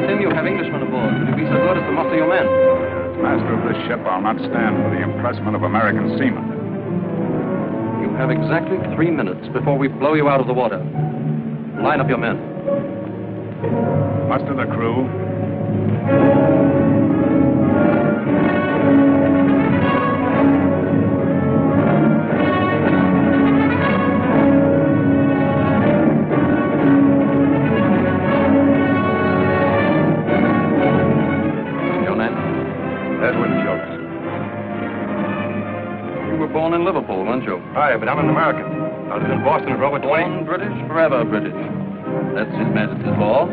Captain, you have Englishmen aboard. Would you be so good as to muster your men? As master of this ship, I'll not stand for the impressment of American seamen. You have exactly 3 minutes before we blow you out of the water. Line up your men. Muster the crew. Born in Liverpool, weren't you? Aye, but I'm an American. I lived in Boston for over 20. Born British, forever British. That's His Majesty's law.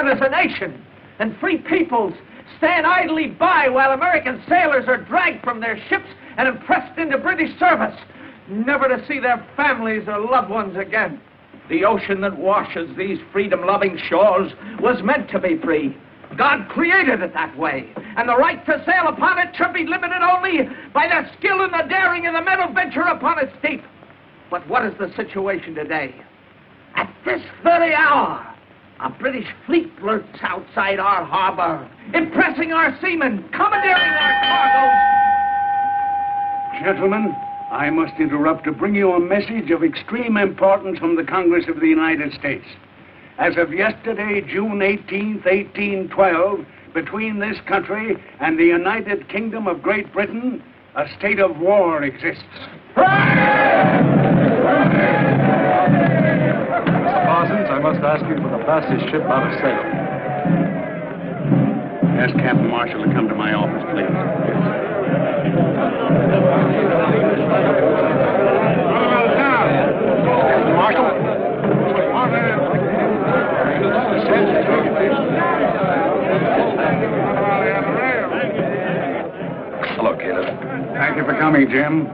As a nation and free peoples stand idly by while American sailors are dragged from their ships and impressed into British service, never to see their families or loved ones again. The ocean that washes these freedom-loving shores was meant to be free. God created it that way, and the right to sail upon it should be limited only by the skill and the daring and the men who venture upon its deep. But what is the situation today? At this very hour, a British fleet lurks outside our harbor, impressing our seamen, commandeering our cargoes. Gentlemen, I must interrupt to bring you a message of extreme importance from the Congress of the United States. As of yesterday, June 18th, 1812, between this country and the United Kingdom of Great Britain, a state of war exists. Parsons, I must ask you for the fastest ship out of sail. Ask Captain Marshall to come to my office, please. Captain Marshall? Hello, Caleb. Thank you for coming, Jim.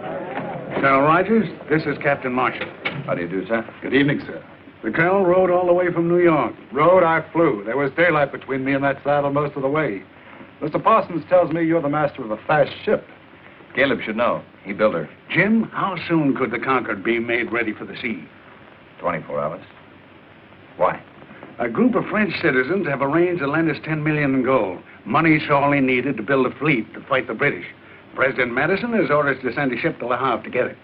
Colonel Rogers, this is Captain Marshall. How do you do, sir? Good evening, sir. The Colonel rode all the way from New York. Rode, I flew. There was daylight between me and that saddle most of the way. Mr. Parsons tells me you're the master of a fast ship. Caleb should know. He built her. Jim, how soon could the Concord be made ready for the sea? 24 hours. Why? A group of French citizens have arranged to lend us $10 million in gold. Money's all needed to build a fleet to fight the British. President Madison has orders to send a ship to Le Havre to get it.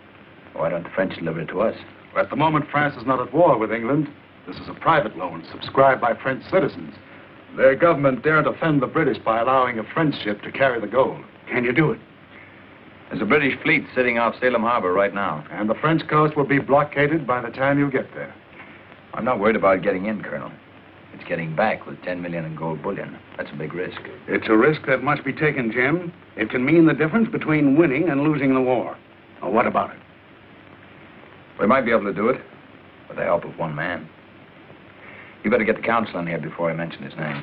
Why don't the French deliver it to us? Well, at the moment, France is not at war with England. This is a private loan subscribed by French citizens. Their government daren't offend the British by allowing a French ship to carry the gold. Can you do it? There's a British fleet sitting off Salem Harbor right now. And the French coast will be blockaded by the time you get there. I'm not worried about getting in, Colonel. It's getting back with 10 million in gold bullion. That's a big risk. It's a risk that must be taken, Jim. It can mean the difference between winning and losing the war. Now, what about it? We might be able to do it with the help of one man. You better get the counsel in here before I mention his name.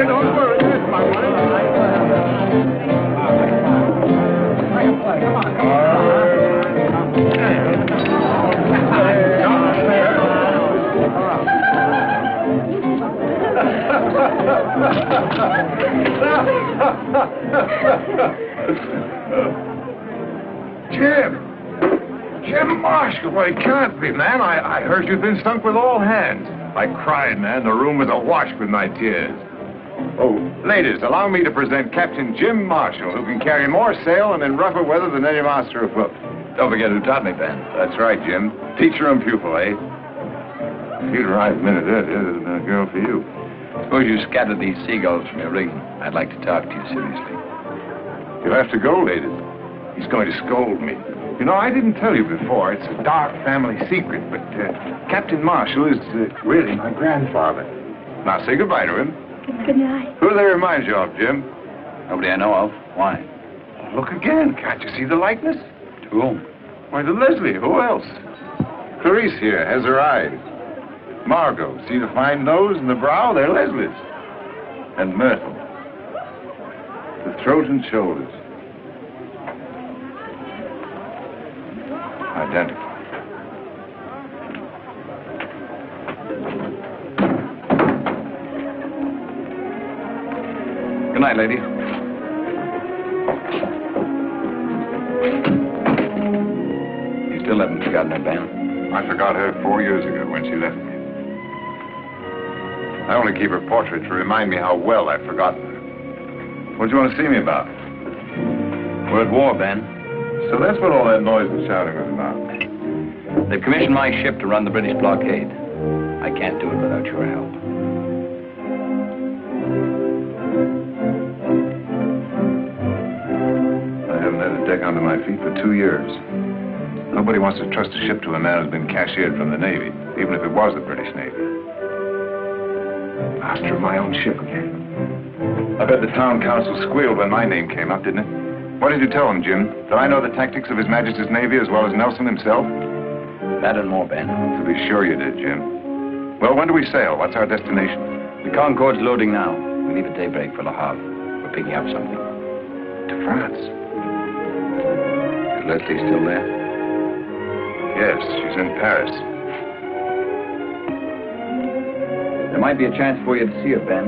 Don't worry. It's my money. Come on. Jim Marshall, well, it can't be, man. I heard you'd been stunk with all hands. I cried, man. The room was awash with my tears. Oh, ladies, allow me to present Captain Jim Marshall, who can carry more sail and in rougher weather than any master afloat. Don't forget who taught me, Ben. That's right, Jim. Teacher and pupil, eh? If you'd arrived a minute earlier, there'd have been a girl for you. Suppose you scattered these seagulls from your rigging. I'd like to talk to you seriously. You'll have to go, ladies. He's going to scold me. You know, I didn't tell you before. It's a dark family secret, but Captain Marshall is really my grandfather. Now, say goodbye to him. Good night. Who do they remind you of, Jim? Nobody I know of. Why? Look again. Can't you see the likeness? To whom? Why, to Leslie. Who else? Clarice here has her eyes. Margot, see the fine nose and the brow? They're Leslie's. And Myrtle. The throat and shoulders. Identical. Good night, ladies. You still haven't forgotten her, Ben? I forgot her 4 years ago when she left me. I only keep her portrait to remind me how well I've forgotten her. What do you want to see me about? We're at war, Ben. So that's what all that noise and shouting was about. They've commissioned my ship to run the British blockade. I can't do it without your help. I haven't had a deck under my feet for 2 years. Nobody wants to trust a ship to a man who's been cashiered from the Navy, even if it was the British Navy. Master of my own ship again. I bet the town council squealed when my name came up, didn't it? What did you tell him, Jim? Did I know the tactics of His Majesty's Navy as well as Nelson himself? That and more, Ben. To be sure you did, Jim. Well, when do we sail? What's our destination? The Concorde's loading now. We leave at daybreak for Le Havre. We're picking up something. To France. Is Leslie still there? Yes, she's in Paris. There might be a chance for you to see her, Ben.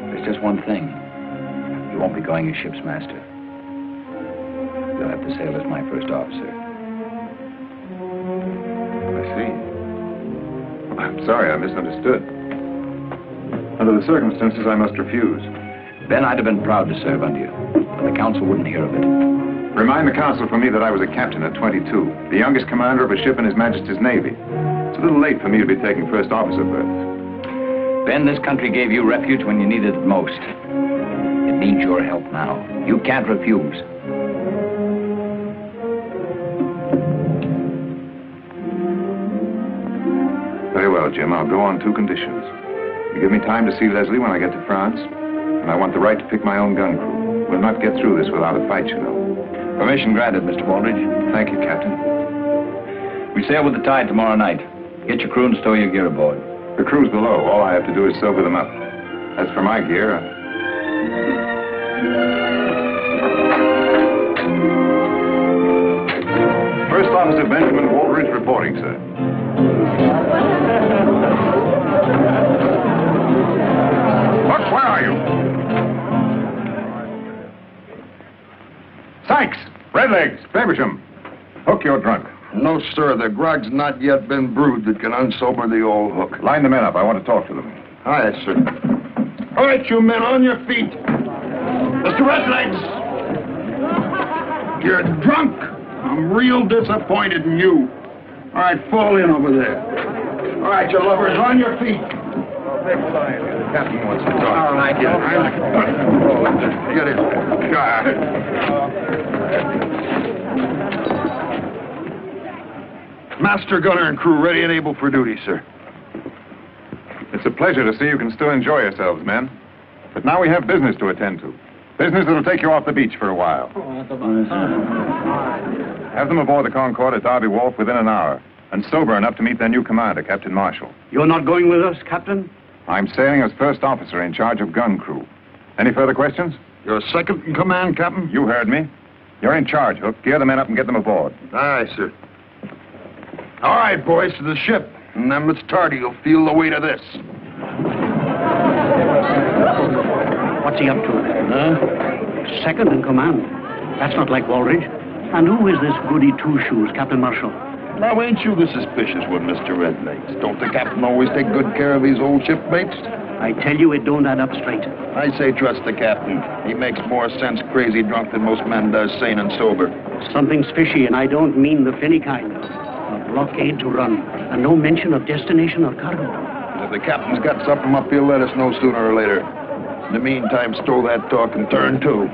There's just one thing. You won't be going as ship's master. You'll have to sail as my first officer. I see. I'm sorry, I misunderstood. Under the circumstances, I must refuse. Ben, I'd have been proud to serve under you, but the council wouldn't hear of it. Remind the council for me that I was a captain at 22, the youngest commander of a ship in His Majesty's Navy. It's a little late for me to be taking first officer berths. Ben, this country gave you refuge when you needed it most. It needs your help now. You can't refuse. Very well, Jim. I'll go on 2 conditions. You give me time to see Leslie when I get to France, and I want the right to pick my own gun crew. We'll not get through this without a fight, you know. Permission granted, Mr. Waldridge. Thank you, Captain. We sail with the tide tomorrow night. Get your crew and stow your gear aboard. The crew's below. All I have to do is sober them up. As for my gear, First Officer Benjamin Waldridge reporting, sir. Buck, where are you? Sykes, Redlegs, Faversham. Hook, you're drunk. No, sir. The grog's not yet been brewed that can unsober the old hook. Line the men up. I want to talk to them. Aye, sir. All right, you men, on your feet. Mr. Redlegs! You're drunk. I'm real disappointed in you. All right, fall in over there. All right, you lovers, on your feet. The captain wants to talk. All right, get in. Master gunner and crew ready and able for duty, sir. It's a pleasure to see you can still enjoy yourselves, men. But now we have business to attend to. Business that'll take you off the beach for a while. Have them aboard the Concorde at Derby Wharf within an hour, and sober enough to meet their new commander, Captain Marshall. You're not going with us, Captain? I'm sailing as first officer in charge of gun crew. Any further questions? You're second in command, Captain? You heard me. You're in charge, Hook. Gear the men up and get them aboard. Aye, sir. All right, boys, to the ship. And then Miss Tardy will feel the weight of this. What's he up to there, huh? Second in command. That's not like Waldridge. And who is this goody two-shoes, Captain Marshall? Now, ain't you the suspicious one, Mr. Redlegs? Don't the captain always take good care of his old shipmates? I tell you, it don't add up straight. I say trust the captain. He makes more sense crazy drunk than most men does sane and sober. Something's fishy, and I don't mean the finny kind. blockade to run, and no mention of destination or cargo. If the captain's got something up, he'll let us know sooner or later. In the meantime, stow that talk and turn to.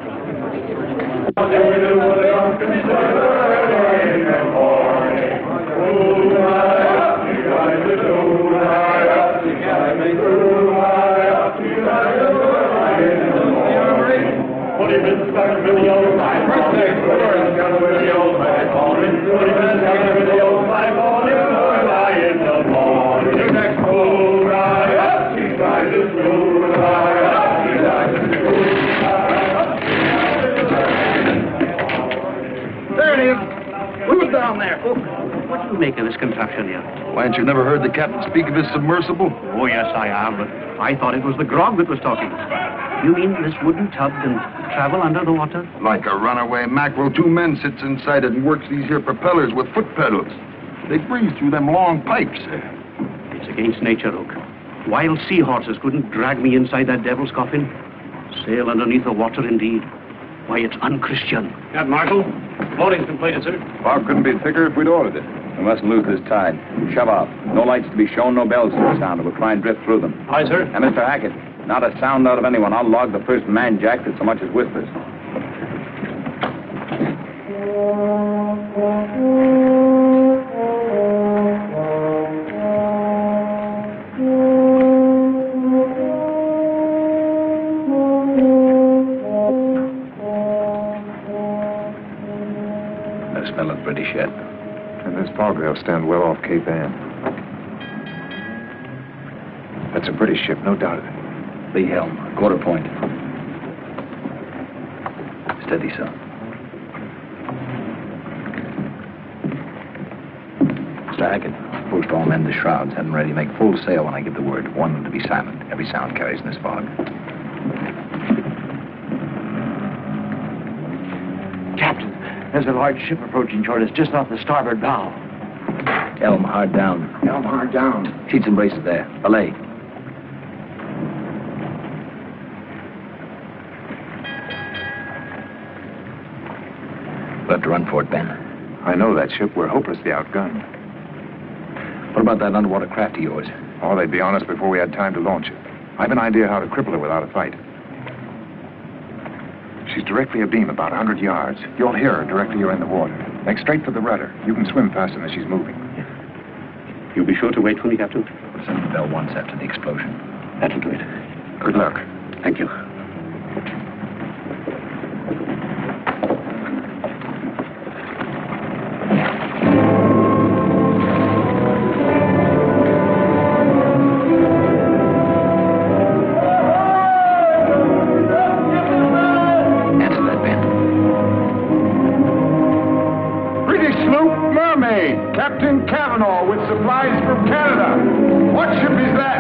There it is. Who's down there? Oh, what do you make of this contraption here? Why, ain't you never heard the captain speak of his submersible? Oh, yes, I have, but I thought it was the grog that was talking. You mean this wooden tub can travel under the water? Like a runaway mackerel, 2 men sits inside it and works these here propellers with foot pedals. They breathe through them long pipes. It's against nature, Oak. Wild seahorses couldn't drag me inside that devil's coffin. Sail underneath the water, indeed. Why, it's unchristian. Captain Marshall, loading's completed, sir. Fog couldn't be thicker if we'd ordered it. We mustn't lose this tide. Shove off. No lights to be shown, no bells to be sounded. We'll try and drift through them. Aye, sir. And Mr. Hackett, not a sound out of anyone. I'll log the first man jack that so much as whispers. The smell of British yet. And this fog they'll stand well off Cape Ann. That's a British ship, no doubt of it. Lee helm, quarter point. Steady, sir. Mr. Hackett, post all men to shrouds. Have them ready. Make full sail when I give the word. Warn them to be silent. Every sound carries in this fog. Captain, there's a large ship approaching toward us just off the starboard bow. Helm hard down. Helm hard down. Sheets and braces there. Belay. We'll have to run for it, Ben. I know that ship. We're hopelessly outgunned. What about that underwater craft of yours? Oh, they'd be on us before we had time to launch it. I've an idea how to cripple her without a fight. She's directly abeam, about 100 yards. You'll hear her directly you're in the water. Make straight for the rudder. You can swim faster than she's moving. You'll be sure to wait for me, Captain? We'll send the bell once after the explosion. That'll do it. Good luck. Thank you. Answer that, Ben. British sloop Mermaid, Captain Cavanaugh with supplies from Canada. What ship is that?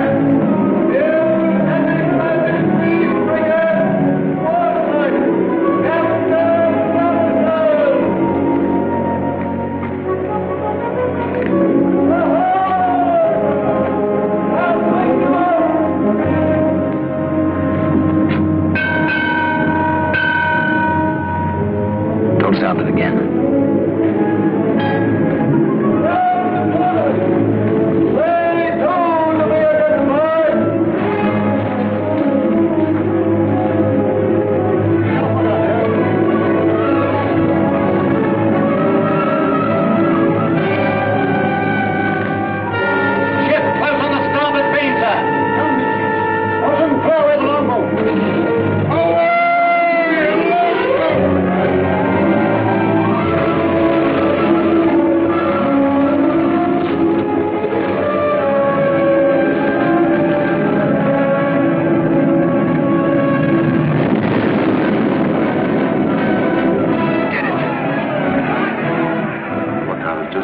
Don't sound it again.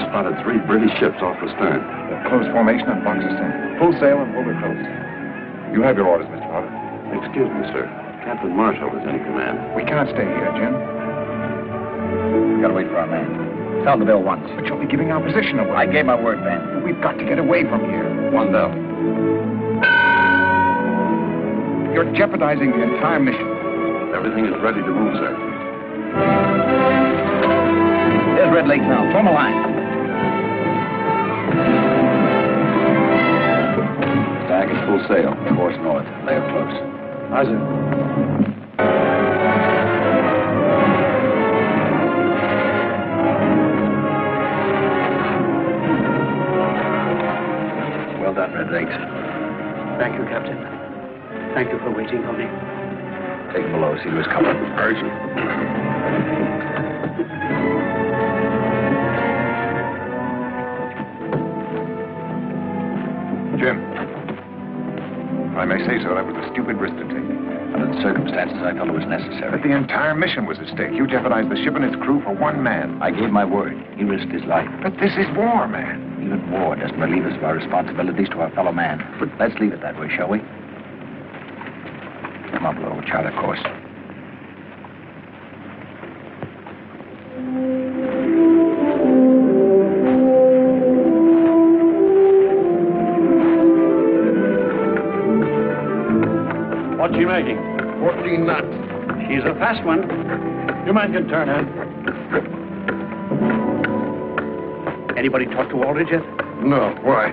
Spotted 3 British ships off the stern. Close formation and boxes in. Full sail and over close. You have your orders, Mr. Potter. Excuse me, sir. Captain Marshall is in command. We can't stay here, Jim. We gotta wait for our man. Sound the bell once. But you'll be giving our position away. I gave my word, Ben. We've got to get away from here. One bell. You're jeopardizing the entire mission. Everything is ready to move, sir. There's Red Lake now. Form a line. sail. Course north. Lay her close. Aye, sir. Well done, Red Legs. Thank you, Captain. Thank you for waiting for me. Take him below, see who's coming. Jim, I may say so, that was a stupid risk to take. Under the circumstances, I felt it was necessary. But the entire mission was at stake. You jeopardized the ship and its crew for one man. I gave my word. He risked his life. But this is war, man. Even war doesn't relieve us of our responsibilities to our fellow man. But let's leave it that way, shall we? Come on below, chart our course. What's she making? 14 knots. She's a fast one. Your man can turn in. Anybody talk to Waldridge yet? No, why?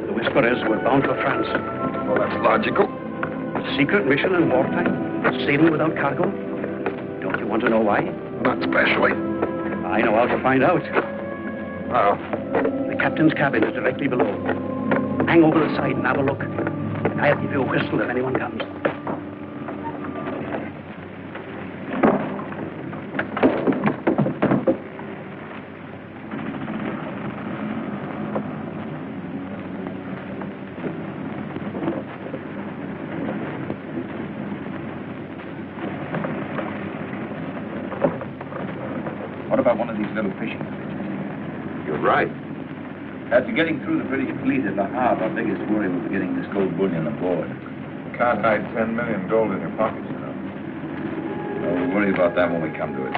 The whisper is we're bound for France. Well, that's logical. Secret mission in wartime? Sailing without cargo? Don't you want to know why? Not especially. I know how to find out. How? The captain's cabin is directly below. Hang over the side and have a look. I'll give you a whistle if anyone comes. What about one of these little fishing villages? You're right. After getting through the British fleet at Le Havre, our biggest worry was getting this gold bullion aboard. Can't hide 10 million gold in your pockets, you know. Well, we'll worry about that when we come to it.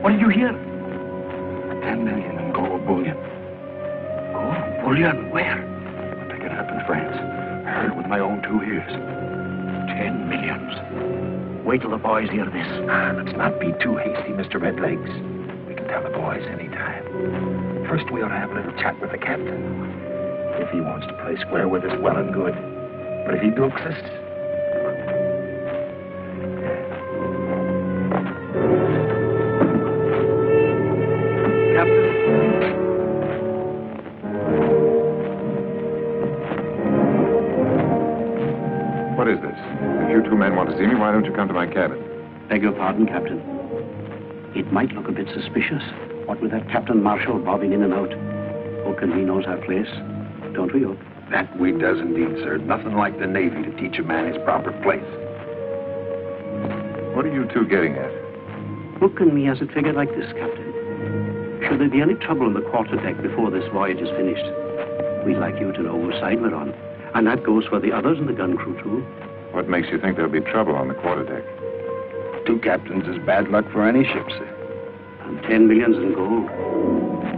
What did you hear? 10 million in gold bullion. Gold bullion? Where? I'm picking it up in France. I heard it with my own 2 ears. 10 millions. Wait till the boys hear this. Let's not be too hasty, Mr. Redlegs. We can tell the boys anytime. First, we ought to have a little chat with the captain. If he wants to play square with us, well and good. But if he dukes us... What is this? If you 2 men want to see me, why don't you come to my cabin? Beg your pardon, Captain. It might look a bit suspicious. What with that Captain Marshall bobbing in and out. Hook and he knows our place. Don't we, Hook? That we does indeed, sir. Nothing like the Navy to teach a man his proper place. What are you 2 getting at? Hook and me has it figured like this, Captain. Should there be any trouble on the quarterdeck before this voyage is finished, we'd like you to know whose side we're on. And that goes for the others in the gun crew, too. What makes you think there'll be trouble on the quarterdeck? 2 captains is bad luck for any ship, sir. And 10 millions in gold.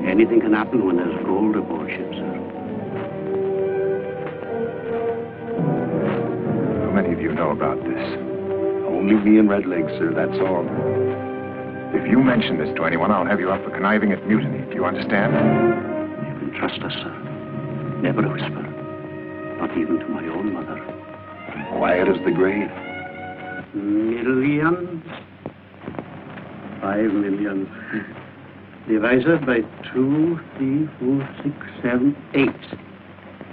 Anything can happen when there's gold aboard ship, sir. How many of you know about this? Only me and Redlegs, sir, that's all. If you mention this to anyone, I'll have you up for conniving at mutiny. Do you understand? You can trust us, sir. Never a whisper. Not even to my own mother. Quiet as the grave. Millions. 5 million. Divided by 2, 3, 4, 6, 7, 8.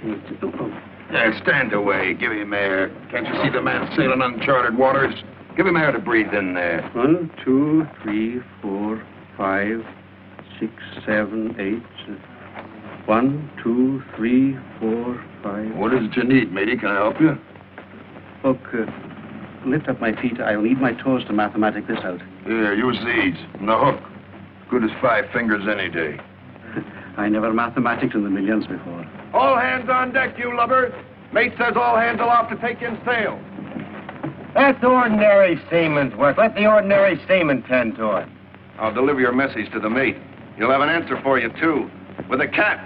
8. Oh. Stand away. Give him air. Can't you see the man sailing uncharted waters? Give him air to breathe in there. 1, 2, 3, 4, 5, 6, 7, 8. 1, 2, 3, 4, 5. What is it you need, matey? Can I help you? Look, lift up my feet. I'll need my toes to mathematic this out. Here, use these. And the hook. Good as 5 fingers any day. I never mathematiced in the millions before. All hands on deck, you lubbers. Mate says all hands aloft to take in sail. That's ordinary seaman's work. Let the ordinary seaman tend to it. I'll deliver your message to the mate. He'll have an answer for you, too. With a cat.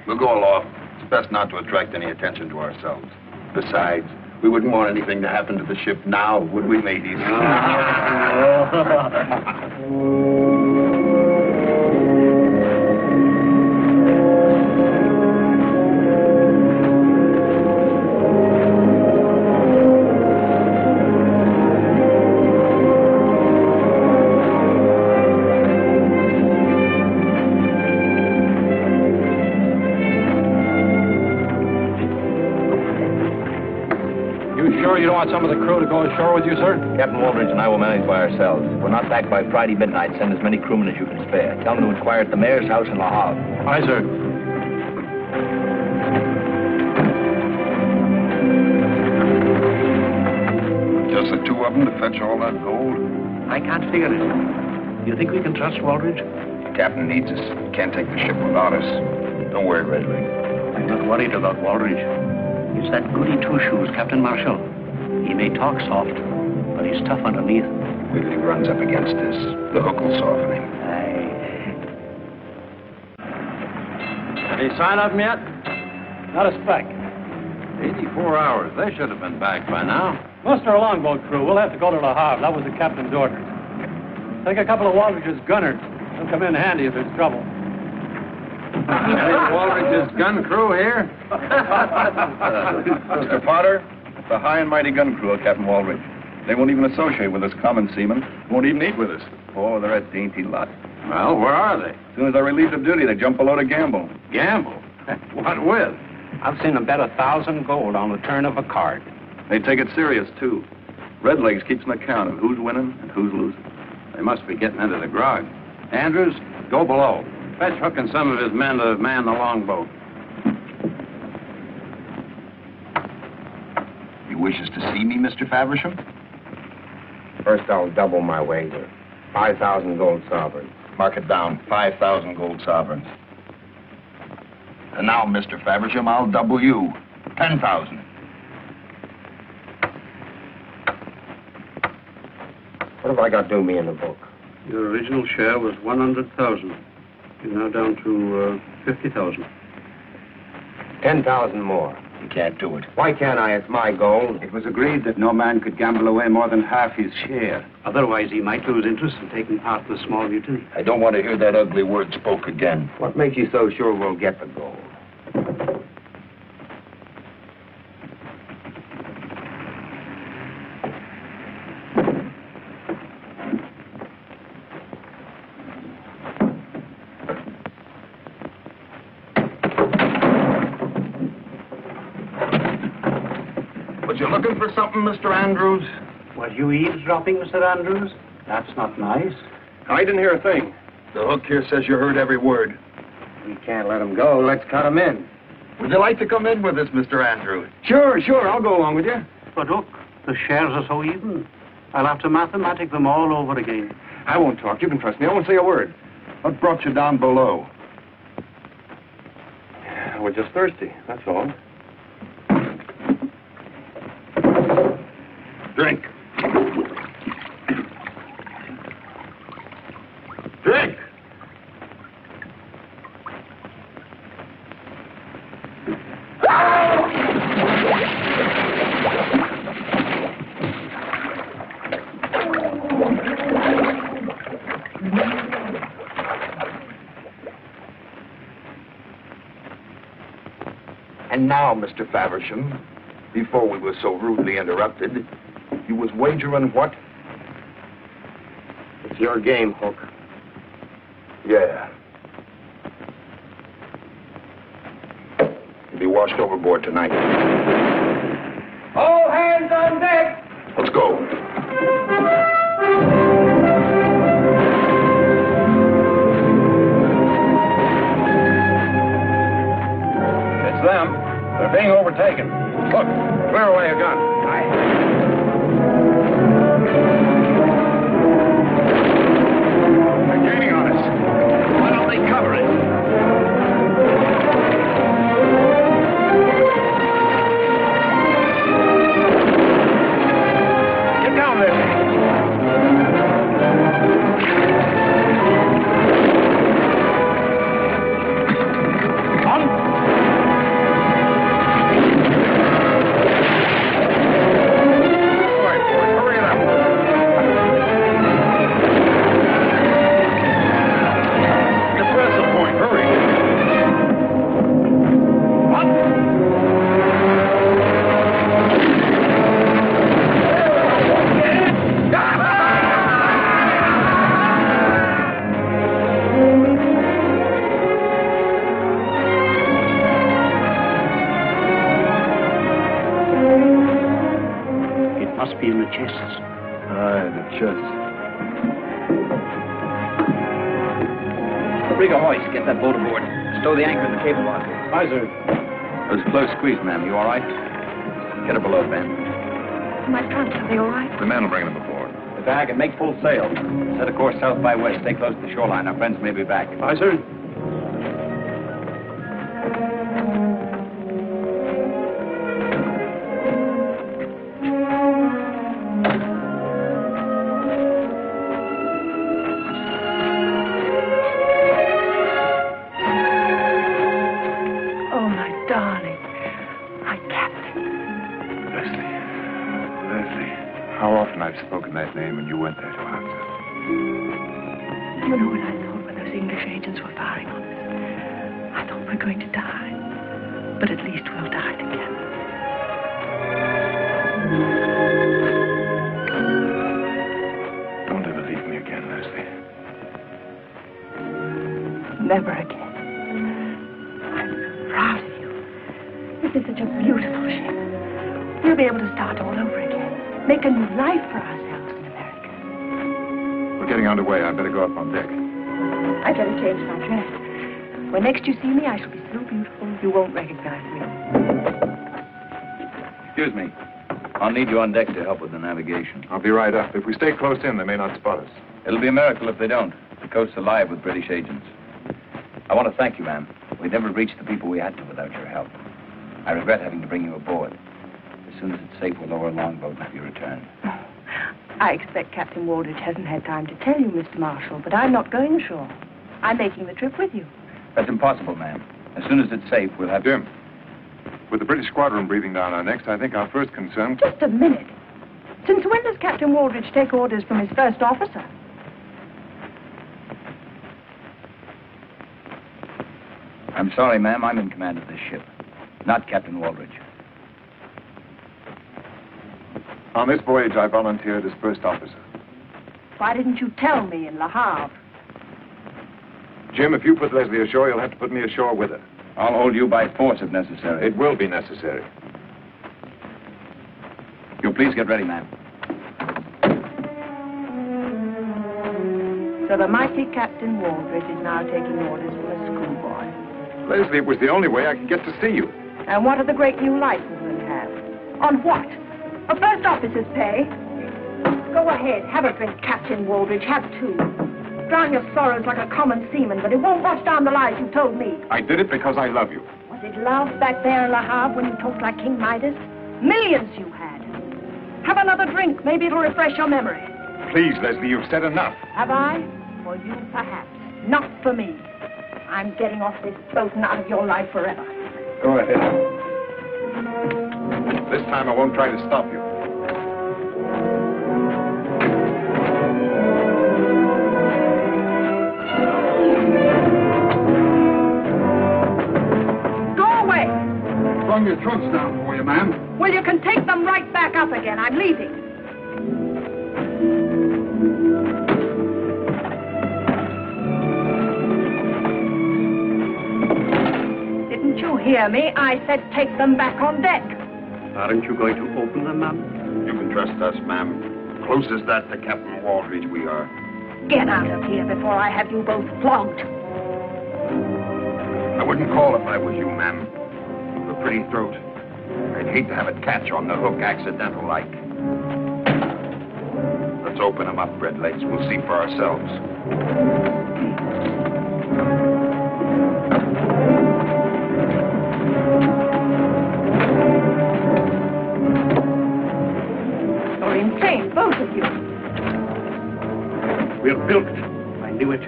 We'll go aloft. It's best not to attract any attention to ourselves. Besides, we wouldn't want anything to happen to the ship now, would we, mateys? You don't want some of the crew to go ashore with you, sir? Captain Waldridge and I will manage by ourselves. If we're not back by Friday midnight, send as many crewmen as you can spare. Tell them to inquire at the mayor's house in La Havre. Aye, sir. Just the two of them to fetch all that gold? I can't figure it. You think we can trust Waldridge? The captain needs us. He can't take the ship without us. Don't worry, Redleg. I'm not worried about Waldridge. It's that goody two-shoes, Captain Marshall. He may talk soft, but he's tough underneath. Wait till he runs up against us. The hook will soften him. Any sign of him yet? Not a speck. 84 hours. They should have been back by now. Muster a longboat crew. We'll have to go to La Havre. That was the captain's orders. Take a couple of Waldridge's gunners. They'll come in handy if there's trouble. Waldridge's gun crew here? Mr. Potter, the high and mighty gun crew of Captain Waldridge. They won't even associate with us common seamen. Won't even eat with us. Oh, they're a dainty lot. Well, where are they? As soon as they're relieved of duty, they jump below to gamble. Gamble? What with? I've seen them bet 1,000 gold on the turn of a card. They take it serious, too. Redlegs keeps an account of who's winning and who's losing. They must be getting into the grog. Andrews, go below. Fetch Hook and some of his men to man the longboat. He wishes to see me, Mr. Faversham? First, I'll double my wager. 5,000 gold sovereigns. Mark it down, 5,000 gold sovereigns. And now, Mr. Faversham, I'll double you. 10,000. What have I got due me in the book? Your original share was 100,000. You're now down to 50,000. 10,000 more. You can't do it. Why can't I? It's my gold. It was agreed that no man could gamble away more than half his share. Otherwise, he might lose interest in taking part in the small mutiny. I don't want to hear that ugly word spoke again. What makes you so sure we'll get the gold? Was you looking for something, Mr. Andrews? Were you eavesdropping, Mr. Andrews? That's not nice. I didn't hear a thing. The hook here says you heard every word. We can't let him go. Let's cut him in. Would you like to come in with us, Mr. Andrews? Sure. I'll go along with you. But look, the shares are so even. I'll have to mathematic them all over again. I won't talk. You can trust me. I won't say a word. What brought you down below? We're just thirsty, that's all. Drink. Drink! And now, Mr. Faversham, before we were so rudely interrupted, you was wagering what? It's your game, Hook. Yeah. You'll be washed overboard tonight. All hands on deck! Let's go. It's them. They're being overtaken. Look, clear away a gun. They're gaining on us. Why don't they cover it? Get down there. chests. Aye, the chests. Rigger hoist, get that boat aboard. Stow the anchor in the cable lock. Aye, sir. It was a close squeeze, ma'am. You all right? Get her below, Ben. My trunks, are they all right? The men will bring them aboard. The bag and make full sail. Set a course south by west. Stay close to the shoreline. Our friends may be back. Aye, sir. Oh, my darling. My captain. Leslie, how often I've spoken that name and you weren't there to answer. You know what I thought when those English agents were firing on us? I thought we're going to die. But at least we'll die together. Don't ever leave me again, Leslie. Never again. I'm proud of you. This is such a beautiful ship. We'll be able to start all over again. Make a new life for ourselves in America. We're getting underway. I better go up on deck. I'd better change my dress. When next you see me, I shall be so beautiful you won't recognize me. Excuse me. I'll need you on deck to help with the navigation. I'll be right up. If we stay close in, they may not spot us. It'll be a miracle if they don't. The coast's alive with British agents. I want to thank you, ma'am. We'd never reached the people we had to without your help. I regret having to bring you aboard. As soon as it's safe, we'll lower a longboat and have you return. I expect Captain Waldridge hasn't had time to tell you, Mr. Marshall, but I'm not going ashore. I'm making the trip with you. That's impossible, ma'am. As soon as it's safe, we'll have... Jim, with the British squadron breathing down our necks, I think our first concern... Just a minute. Since when does Captain Waldridge take orders from his first officer? I'm sorry, ma'am. I'm in command of this ship, not Captain Waldridge. On this voyage, I volunteered as first officer. Why didn't you tell me in Le Havre? Jim, if you put Leslie ashore, you'll have to put me ashore with her. I'll hold you by force if necessary. It will be necessary. You'll please get ready, ma'am. So the mighty Captain Waldridge is now taking orders from a schoolboy. Leslie, it was the only way I could get to see you. And what do the great new licensemen have? On what? A first officer's pay? Go ahead, have a drink, Captain Waldridge. Have two. Drown your sorrows like a common seaman, but it won't wash down the lies you told me. I did it because I love you. Was it love back there in Le Havre when you talked like King Midas? Millions you had. Have another drink. Maybe it'll refresh your memory. Please, Leslie, you've said enough. Have I? For you, perhaps. Not for me. I'm getting off this boat and out of your life forever. Go ahead. This time I won't try to stop you. Bring your trunks down for you, ma'am. Well, you can take them right back up again. I'm leaving. Didn't you hear me? I said take them back on deck. Aren't you going to open them, ma'am? You can trust us, ma'am. Close as that to Captain Waldridge we are. Get out of here before I have you both flogged. I wouldn't call if I was you, ma'am. A pretty throat. I'd hate to have it catch on the hook accidental like. Let's open them up, Red Legs. We'll see for ourselves. You're insane, both of you. We're bilked. I knew it.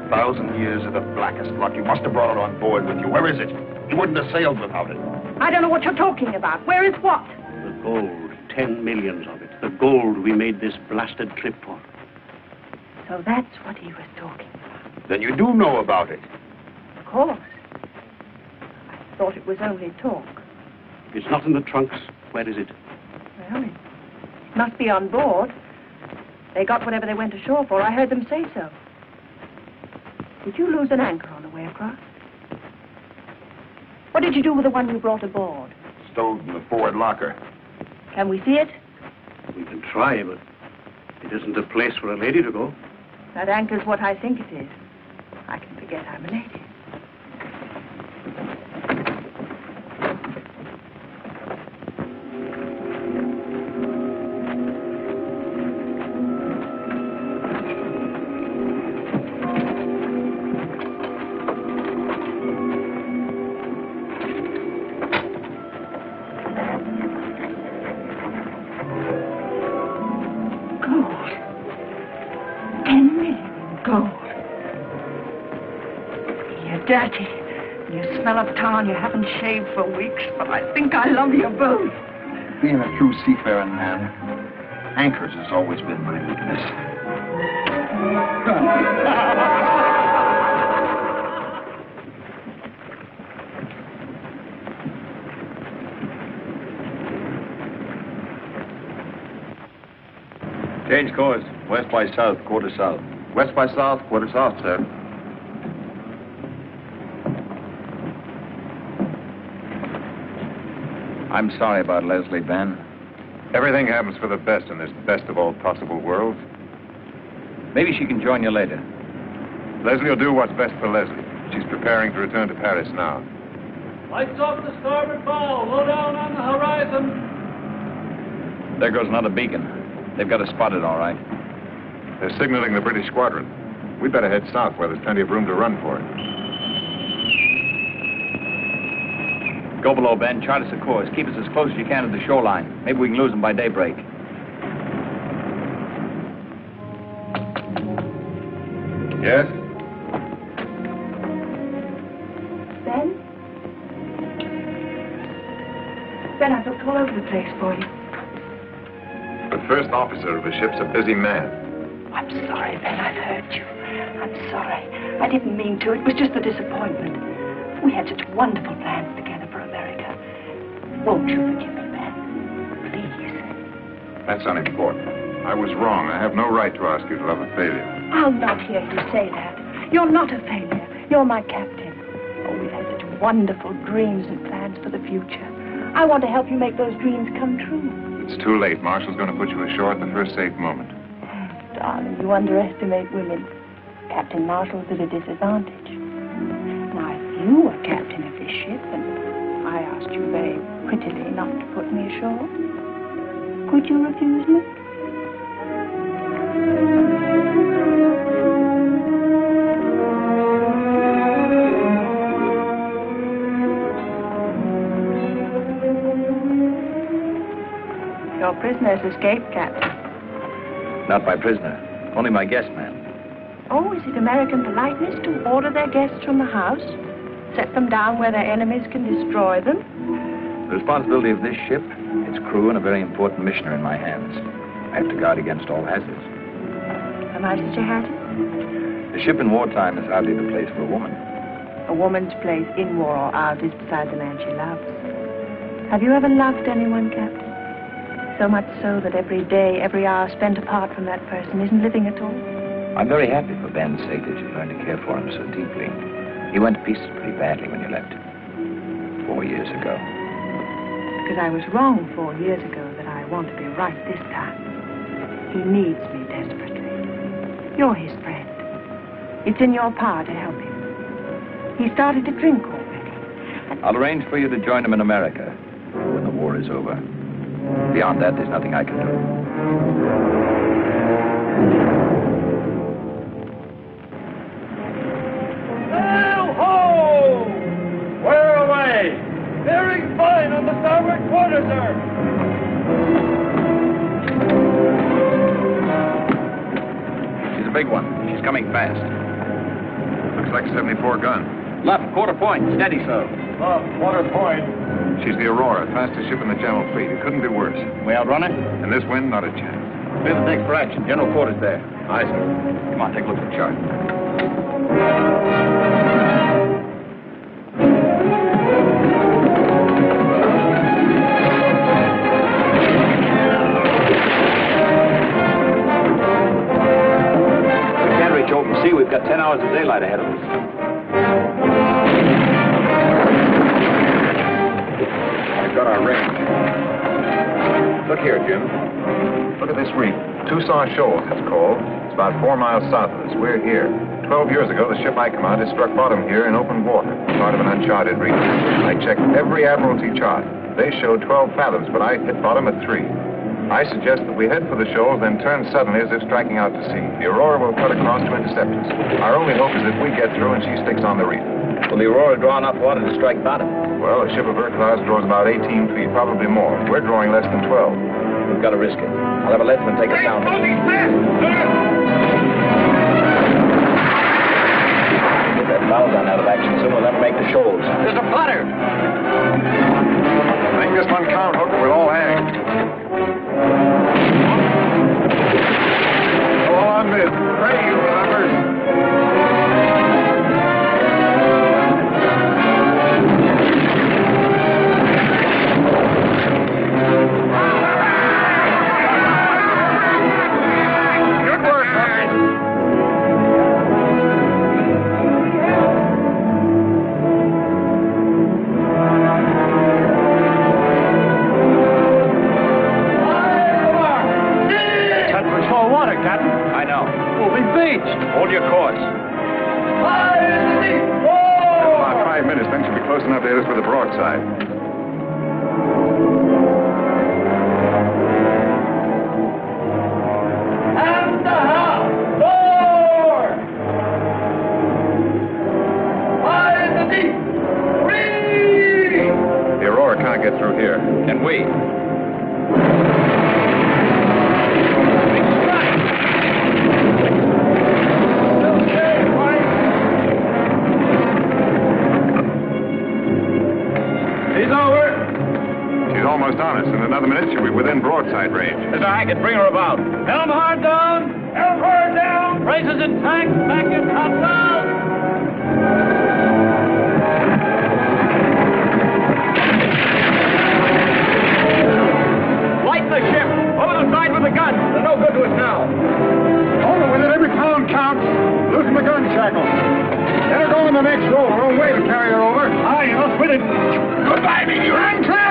1,000 years of the blackest luck. You must have brought it on board with you. Where is it? You wouldn't have sailed without it. I don't know what you're talking about. Where is what? The gold. 10 millions of it. The gold we made this blasted trip for. So that's what he was talking about. Then you do know about it. Of course. I thought it was only talk. It's not in the trunks. Where is it? Well, it must be on board. They got whatever they went ashore for. I heard them say so. Did you lose an anchor on the way across? What did you do with the one you brought aboard? Stowed in the forward locker. Can we see it? We can try, but it isn't a place for a lady to go. That anchor's what I think it is. I can forget I'm a lady. Dirty. You smell of tar and you haven't shaved for weeks, but I think I love you both. Being a true seafaring man, anchors has always been my weakness. Change course. West by south, quarter south. West by south, quarter south, sir. I'm sorry about Leslie, Ben. Everything happens for the best in this best of all possible worlds. Maybe she can join you later. Leslie will do what's best for Leslie. She's preparing to return to Paris now. Lights off the starboard bow. Low down on the horizon. There goes another beacon. They've got us spotted, all right. They're signaling the British squadron. We'd better head south where there's plenty of room to run for it. Go below, Ben. Chart us a course. Keep us as close as you can to the shoreline. Maybe we can lose them by daybreak. Yes? Ben? Ben, I've looked all over the place for you. The first officer of a ship's a busy man. I'm sorry, Ben. I've hurt you. I'm sorry. I didn't mean to. It was just the disappointment. We had such wonderful plans together for America. Won't you forgive me, Ben? Please. That's unimportant. I was wrong. I have no right to ask you to love a failure. I'll not hear you say that. You're not a failure. You're my captain. Oh, we've had such wonderful dreams and plans for the future. I want to help you make those dreams come true. It's too late. Marshall's going to put you ashore at the first safe moment. Darling, you underestimate women. Captain Marshall's at a disadvantage. Now, if you were captain of this ship and I asked you very prettily not to put me ashore, could you refuse me? Your prisoner's escaped, Captain. Not my prisoner. Only my guest man. Oh, is it American politeness to order their guests from the house? Set them down where their enemies can destroy them? The responsibility of this ship, its crew, and a very important mission are in my hands. I have to guard against all hazards. Am I such a hazard? The ship in wartime is hardly the place for a woman. A woman's place in war or out is beside the man she loves. Have you ever loved anyone, Captain? So much so that every day, every hour spent apart from that person isn't living at all? I'm very happy for Ben's sake that you learned to care for him so deeply. He went to pieces pretty badly when you left him. 4 years ago. Because I was wrong 4 years ago that I want to be right this time. He needs me desperately. You're his friend. It's in your power to help him. He started to drink already. I'll arrange for you to join him in America when the war is over. Beyond that, there's nothing I can do. Sail ho! Where away? Bearing fine on the starboard quarter, sir. She's a big one. She's coming fast. Looks like a 74 gun. Left, quarter point. Steady, sir. Quarter point. She's the Aurora, fastest ship in the General Fleet. It couldn't be worse. We outrun it? In this wind, not a chance. Clear the deck for action. General quarters there. Aye, sir. Come on, take a look at the chart. We can't reach open sea. We've got 10 hours of daylight ahead of us. We've got our range. Look here, Jim. Look at this reef. Tucson Shoals, it's called. It's about 4 miles south of us. We're here. 12 years ago, the ship I commanded struck bottom here in open water, part of an uncharted region. I checked every Admiralty chart. They showed 12 fathoms, but I hit bottom at 3. I suggest that we head for the shoals, then turn suddenly as if striking out to sea. The Aurora will cut across to intercept us. Our only hope is that we get through and she sticks on the reef. Will the Aurora draw enough water to strike bottom? Well, a ship of her class draws about 18 feet, probably more. We're drawing less than 12. We've got to risk it. I'll have a leadsman take us down. Get that bow gun out of action soon, we'll never make the shoals. There's a flutter. Make this one count, Hooker, with all hands. All on mid. Pray you, robbers. Hold your course. About 5 minutes, then she'll be close enough to hit us with a broadside. And the house! Door! High in the deep! Free! The Aurora can't get through here. Can we? Almost on us. In another minute, she'll be within broadside range. Mr. Hackett, bring her about. Helm hard down! Helm hard down! Braces intact! Back in topsail! Light the ship! Over the side with the gun! They're no good to us now. Hold it with it. Every pound counts. Loosen the gun shackle. Let her go in the next row. Her own way to carry her over. Aye, enough with it. Goodbye, baby. Run clear!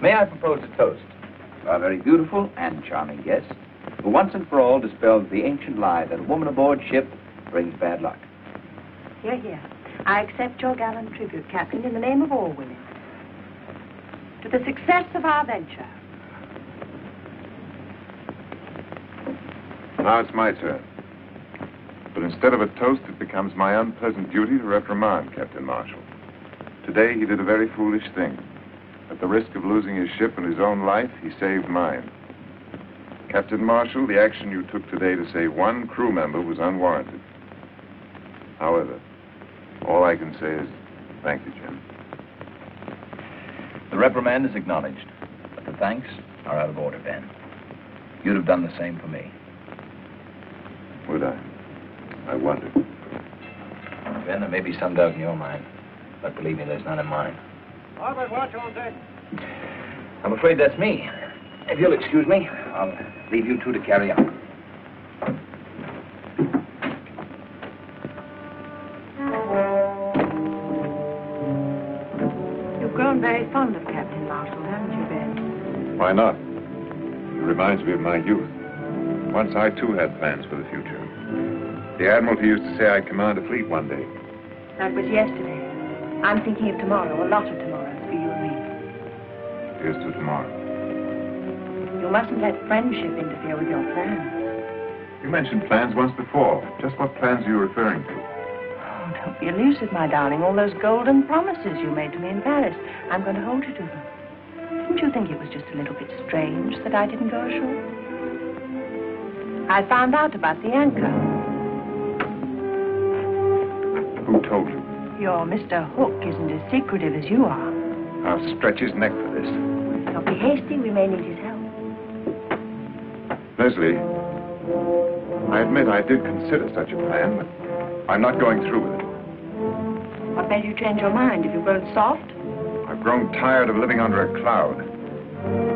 May I propose a toast to our very beautiful and charming guest, who once and for all dispels the ancient lie that a woman aboard ship brings bad luck. Here, here. I accept your gallant tribute, Captain, in the name of all women. To the success of our venture. Now it's my turn. But instead of a toast, it becomes my unpleasant duty to reprimand Captain Marshall. Today, he did a very foolish thing. At the risk of losing his ship and his own life, he saved mine. Captain Marshall, the action you took today to save one crew member was unwarranted. However, all I can say is thank you, Jim. The reprimand is acknowledged, but the thanks are out of order, Ben. You'd have done the same for me. Would I? I wondered. Ben, there may be some doubt in your mind, but believe me, there's none in mine. Robert, watch on deck. I'm afraid that's me. If you'll excuse me, I'll leave you two to carry on. fond of Captain Marshall, haven't you, Ben? Why not? He reminds me of my youth. Once I, too, had plans for the future. The Admiralty used to say I'd command a fleet one day. That was yesterday. I'm thinking of tomorrow, a lot of tomorrows for you and me. Here's to tomorrow. You mustn't let friendship interfere with your plans. You mentioned plans once before. Just what plans are you referring to? Oh, don't be elusive, my darling. All those golden promises you made to me in Paris. I'm going to hold you to them. Didn't you think it was just a little bit strange that I didn't go ashore? I found out about the anchor. Who told you? Your Mr. Hook isn't as secretive as you are. I'll stretch his neck for this. Don't be hasty. We may need his help. Leslie, I admit I did consider such a plan, but I'm not going through with it. What made you change your mind? Have you grown soft? I've grown tired of living under a cloud.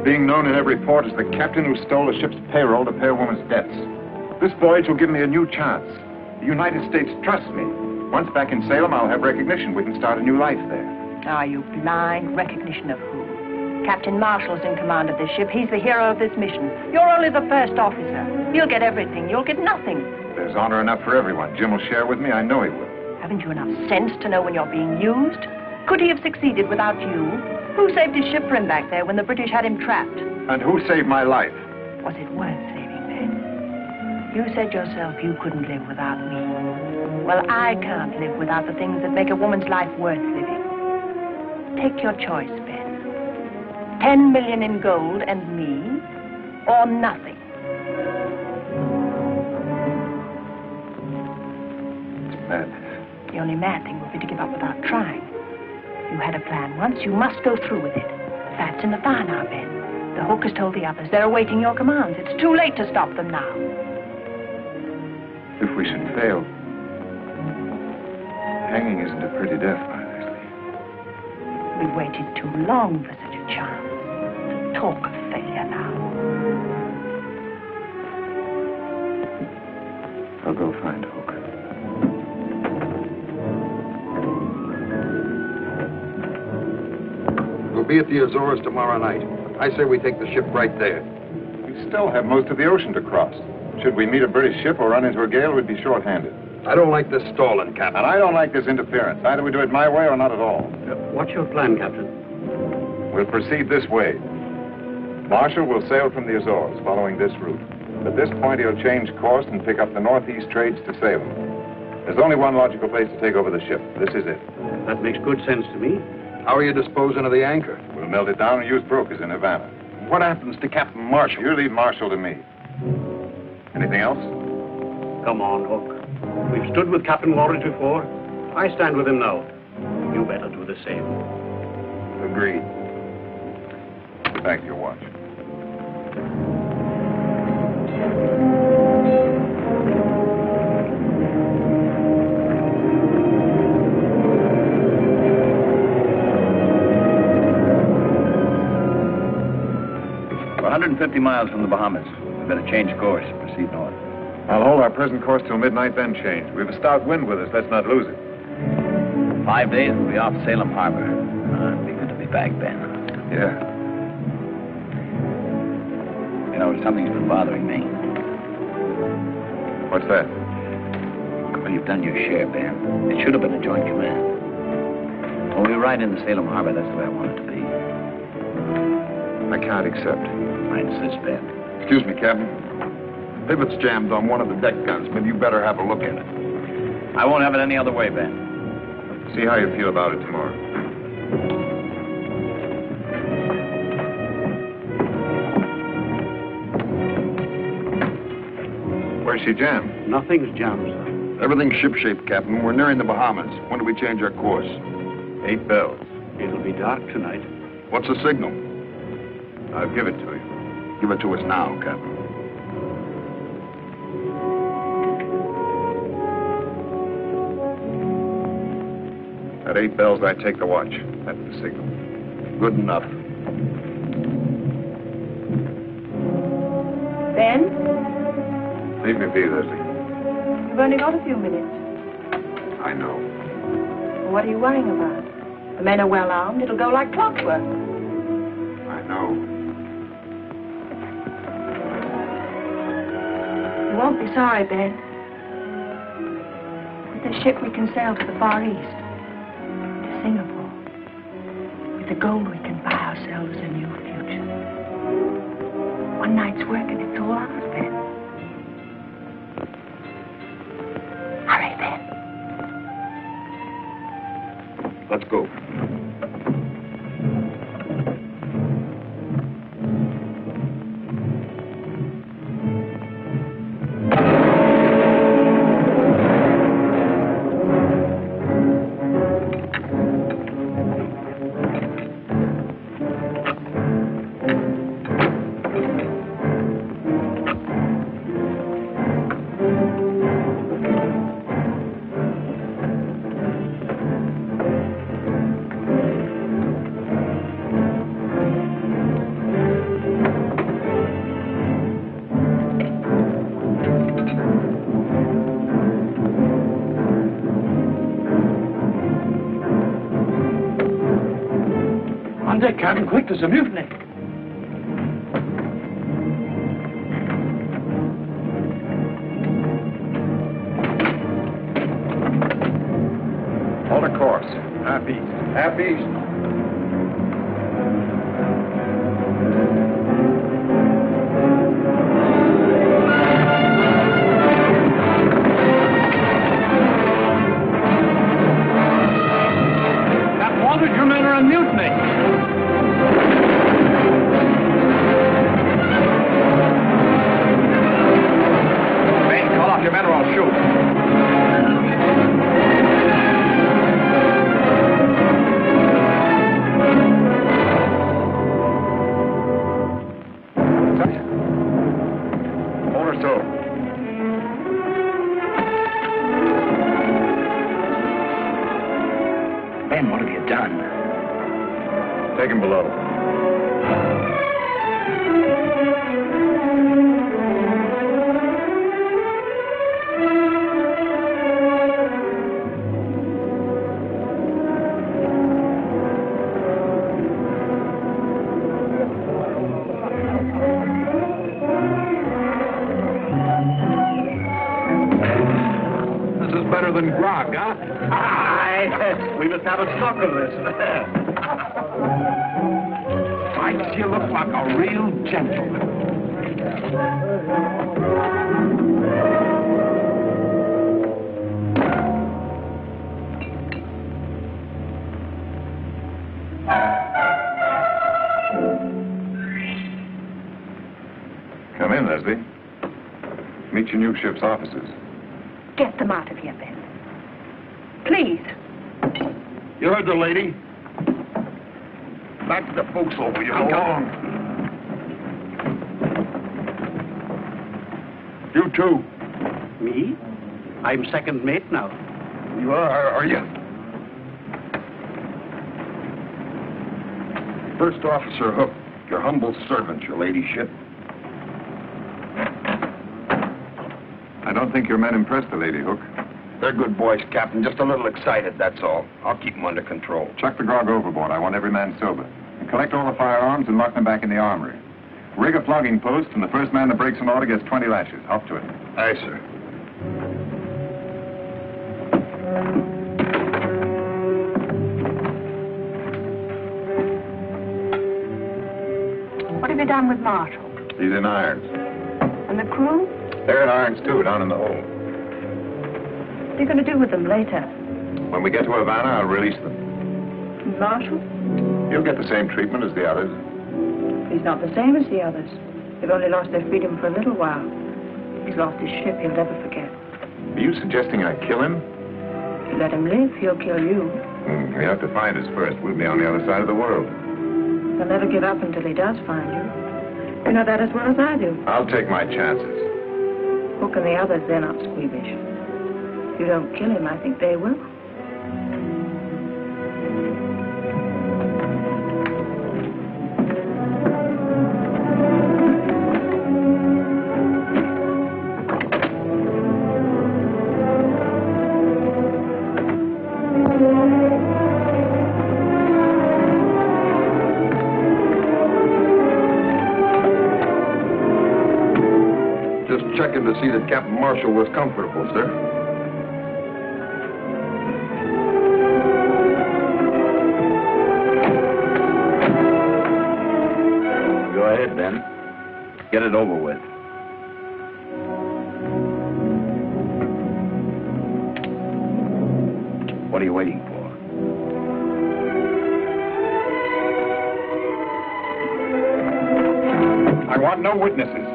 Being known in every port as the captain who stole a ship's payroll to pay a woman's debts. This voyage will give me a new chance. The United States trusts me. Once back in Salem, I'll have recognition. We can start a new life there. Are you blind? Recognition of who? Captain Marshall's in command of this ship. He's the hero of this mission. You're only the first officer. He'll get everything. You'll get nothing. There's honor enough for everyone. Jim will share with me. I know he will. Haven't you enough sense to know when you're being used? Could he have succeeded without you? Who saved his ship for him back there when the British had him trapped? And who saved my life? Was it worth saving, Ben? You said yourself you couldn't live without me. Well, I can't live without the things that make a woman's life worth living. Take your choice, Ben. 10 million in gold and me, or nothing. It's mad. The only mad thing would be to give up without trying. You had a plan once, you must go through with it. That's in the fire now, Ben. The Hook has told the others they're awaiting your commands. It's too late to stop them now. If we should fail, hanging isn't a pretty death, my Leslie. We've waited too long for such a chance. To talk of failure now. I'll go find Hook. We'll be at the Azores tomorrow night. I say we take the ship right there. We still have most of the ocean to cross. Should we meet a British ship or run into a gale, we'd be short-handed. I don't like this stalling, Captain. And I don't like this interference. Either we do it my way or not at all. What's your plan, Captain? We'll proceed this way. Marshall will sail from the Azores, following this route. At this point, he'll change course and pick up the northeast trades to Salem. There's only one logical place to take over the ship. This is it. That makes good sense to me. How are you disposing of the anchor? We'll melt it down and use brokers in Havana. What happens to Captain Marshall? You leave Marshall to me. Anything else? Come on, Hook. We've stood with Captain Waldridge before. I stand with him now. You better do the same. Agreed. Thank you, Watch. We're 150 miles from the Bahamas. We better change course, proceed north. I'll hold our present course till midnight, then change. We have a stout wind with us. Let's not lose it. 5 days, we'll be off Salem Harbor. It'll be good to be back, Ben. Yeah. You know, something's been bothering me. What's that? Well, you've done your share, Ben. It should have been a joint command. When we ride into Salem Harbor, that's the way I want it to be. I can't accept. I insist, Ben. Excuse me, Captain. Pivot's jammed on one of the deck guns. Maybe you better have a look at it. I won't have it any other way, Ben. See how you feel about it tomorrow. Where's she jammed? Nothing's jammed, sir. Everything's shipshape, Captain. We're nearing the Bahamas. When do we change our course? 8 bells. It'll be dark tonight. What's the signal? I'll give it to you. Give it to us now, Captain. At 8 bells, I take the watch. That's the signal. Good enough. Ben, Leave me be, Leslie. you've only got a few minutes. I know. What are you worrying about? The men are well armed. It'll go like clockwork. I know. You won't be sorry, Ben. With this ship, we can sail to the Far East, to Singapore. With the gold, we can buy ourselves a new future. One night's work, and it's all ours, Ben. Hurry, Ben. Let's go. On deck, Captain, quick, there's a mutiny. Hold a course. Half east. Half east. Captain Waldridge, your men are on mutiny. Ben, call off your men or I'll shoot. Hold her so. Ben, what have you done? Take him below. This is better than grog, huh? Aye, we must have a stock of this. Fights, you look like a real gentleman. Come in, Leslie. Meet your new ship's officers. Get them out of here, Ben. Please. You heard the lady? Back to the forecastle where you belong. You too. Me? I'm second mate now. You are you? First Officer Hook, your humble servant, your ladyship. I don't think your men impressed the lady, Hook. They're good boys, Captain. Just a little excited, that's all. I'll keep them under control. Chuck the grog overboard. I want every man sober. And collect all the firearms and lock them back in the armory. Rig a flogging post, and the first man that breaks an order gets 20 lashes. Up to it. Aye, sir. What have you done with Marshall? He's in irons. And the crew? They're in irons, too, down in the hold. What are you going to do with them later? When we get to Havana, I'll release them. And Marshall? He'll get the same treatment as the others. He's not the same as the others. They've only lost their freedom for a little while. He's lost his ship he'll never forget. Are you suggesting I kill him? If you let him live, he'll kill you. You have to find us first. We'll be on the other side of the world. He'll never give up until he does find you. You know that as well as I do. I'll take my chances. Hook and the others, they're not squeamish. If you don't kill him, I think they will. checking to see that Captain Marshall was comfortable, sir. Go ahead, Ben. Get it over with. What are you waiting for? I want no witnesses.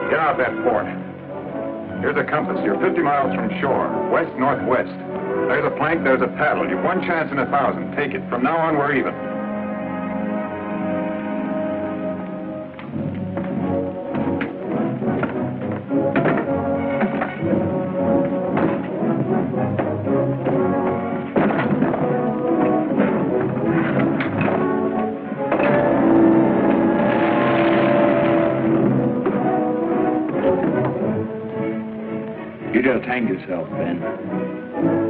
Get out that port. Here's a compass. You're 50 miles from shore, west-northwest. There's a plank, there's a paddle. You've one chance in 1,000. Take it. From now on, we're even. You just hang yourself, Ben.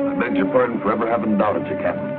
I beg your pardon for ever having doubted you, Captain.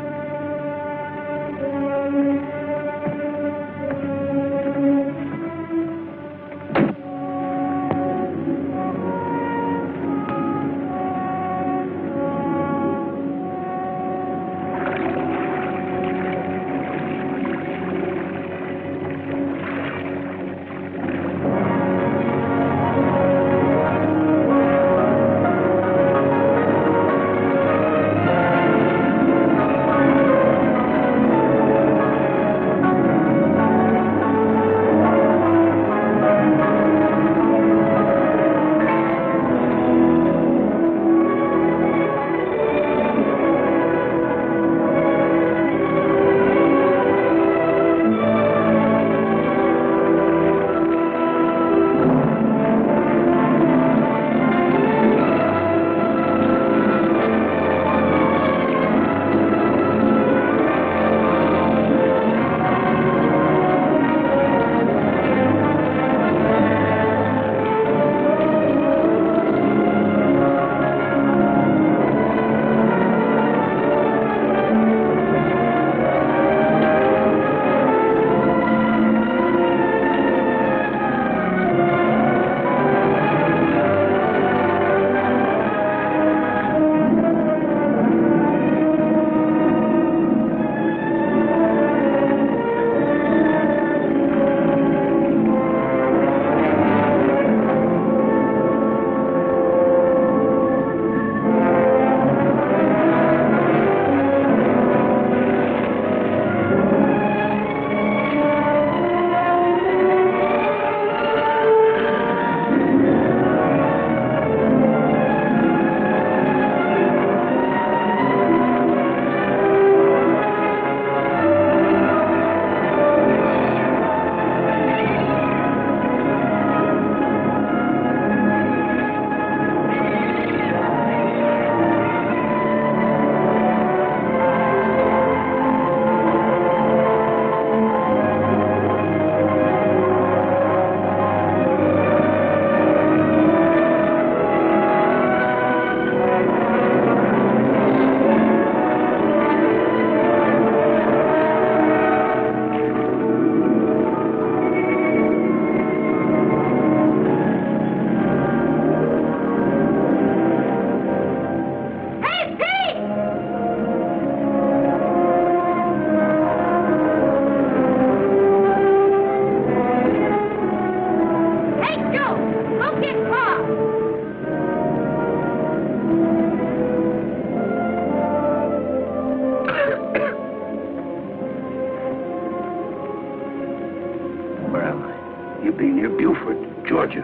You've been near Beaufort, Georgia.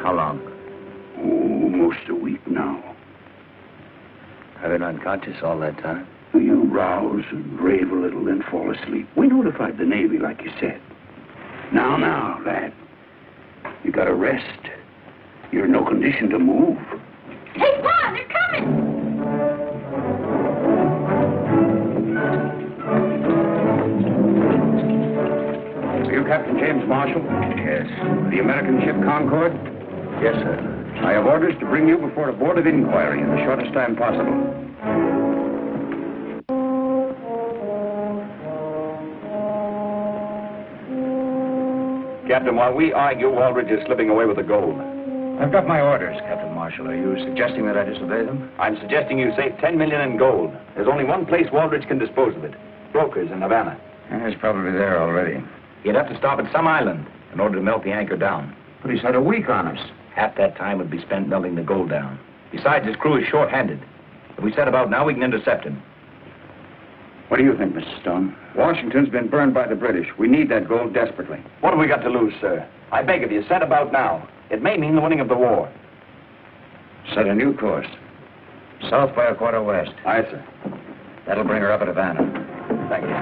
How long? Oh, most a week now. I've been unconscious all that time. You rouse and rave a little, then fall asleep. We notified the Navy, like you said. Now, lad. You gotta rest. You're in no condition to move. Hey, Pa, they're coming! Are you Captain James Marshall? Yes. The American ship Concord? Yes, sir. I have orders to bring you before a board of inquiry in the shortest time possible. Captain, while we argue, Waldridge is slipping away with the gold. I've got my orders, Captain Marshal, are you suggesting that I disobey them? I'm suggesting you save $10 million in gold. There's only one place Waldridge can dispose of it. Brokers in Havana. He's probably there already. He'd have to stop at some island in order to melt the anchor down. But he's had a week on us. Half that time would be spent melting the gold down. Besides, his crew is short-handed. If we set about now, we can intercept him. What do you think, Mr. Stone? Washington's been burned by the British. We need that gold desperately. What have we got to lose, sir? I beg of you, set about now. It may mean the winning of the war. Set a new course. South by a quarter west. Aye, sir. That'll bring her up at Havana. Thank you.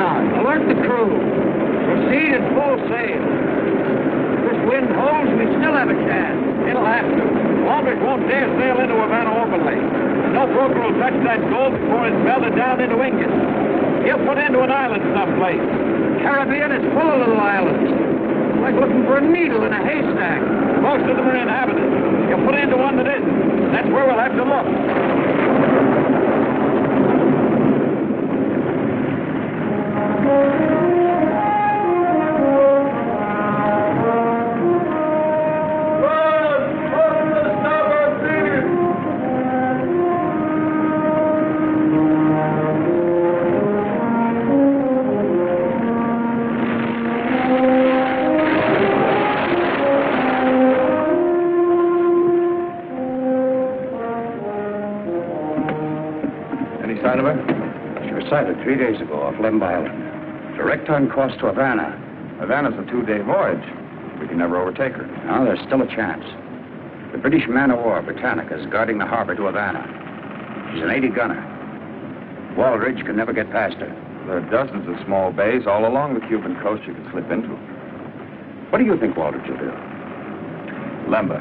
Alert the crew. Proceed at full sail. If this wind holds, we still have a chance. It'll have to. Waldridge won't dare sail into Havana openly. No broker will touch that gold before it's melted down into ingots. He'll put into an island someplace. The Caribbean is full of little islands. It's like looking for a needle in a haystack. Most of them are inhabited. He'll put into one that isn't. That's where we'll have to look. Sighted 3 days ago off Lemb Island. Direct on course to Havana. Havana's a 2-day voyage. We can never overtake her. No, there's still a chance. The British man-of-war, Britannica, is guarding the harbor to Havana. She's an 80-gunner. Waldridge can never get past her. There are dozens of small bays all along the Cuban coast you can slip into. What do you think Waldridge will do? Lemba.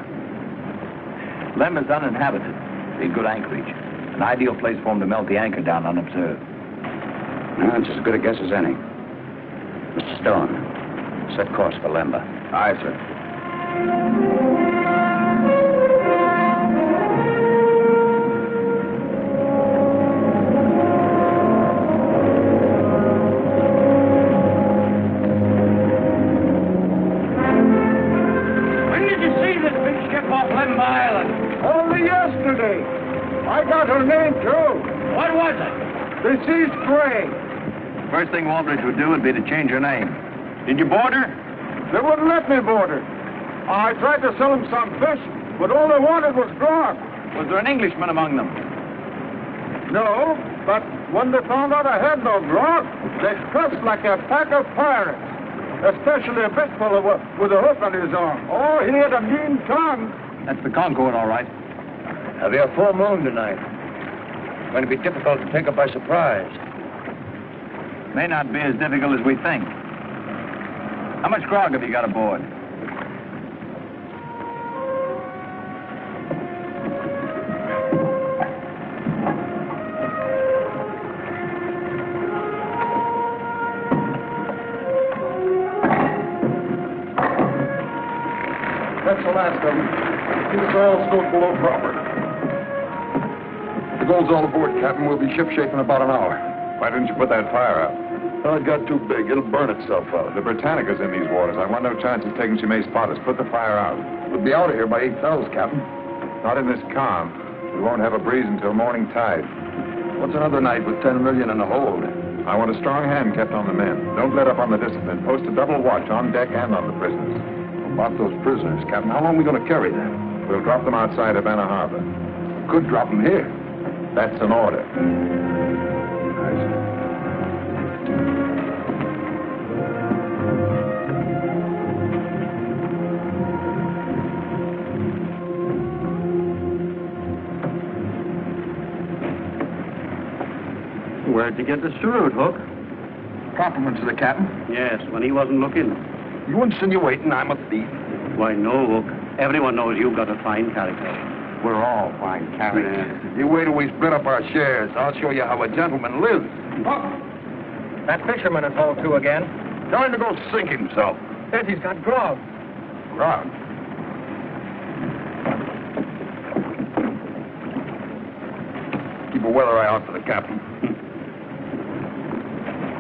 Lemba is uninhabited. Be good anchorage. An ideal place for him to melt the anchor down unobserved. No, it's as good a guess as any. Mr. Stone, set course for Lemba. Aye, sir. When did you see this big ship off Lemba Island? Only yesterday. I got her name, too. What was it? The Sea's Gray. First thing Waldridge would do would be to change her name. Did you board her? They wouldn't let me board her. I tried to sell them some fish, but all they wanted was grog. Was there an Englishman among them? No, but when they found out I had no grog, they cussed like a pack of pirates. Especially a big fellow with a hook on his arm. Oh, he had a mean tongue. That's the Concord, all right. There'll be a full moon tonight. It's going to be difficult to take her by surprise. May not be as difficult as we think. How much grog have you got aboard? That's the last of them. Keep us all stowed below proper. The gold's all aboard, Captain. We'll be shipshape in about an hour. Why didn't you put that fire out? Oh, it got too big. It'll burn itself out. The Britannica's in these waters. I want no chance of taking she may spot us. Put the fire out. We'll be out of here by 8 bells, Captain. Not in this calm. We won't have a breeze until morning tide. What's another night with 10 million in the hold? I want a strong hand kept on the men. Don't let up on the discipline. Post a double watch on deck and on the prisoners. About those prisoners, Captain, how long are we going to carry them? We'll drop them outside Havana Harbor. Could drop them here. That's an order. Where'd you get the cheroot, Hook? Compliments to the captain. Yes, when he wasn't looking. You insinuating I'm a thief? Why, no, Hook. Everyone knows you've got a fine character. We're all fine characters. You wait till we split up our shares. I'll show you how a gentleman lives. Hook! That fisherman is hauled to again. Trying to go sink himself. Says he's got grog. Grog? Keep a weather eye out for the captain.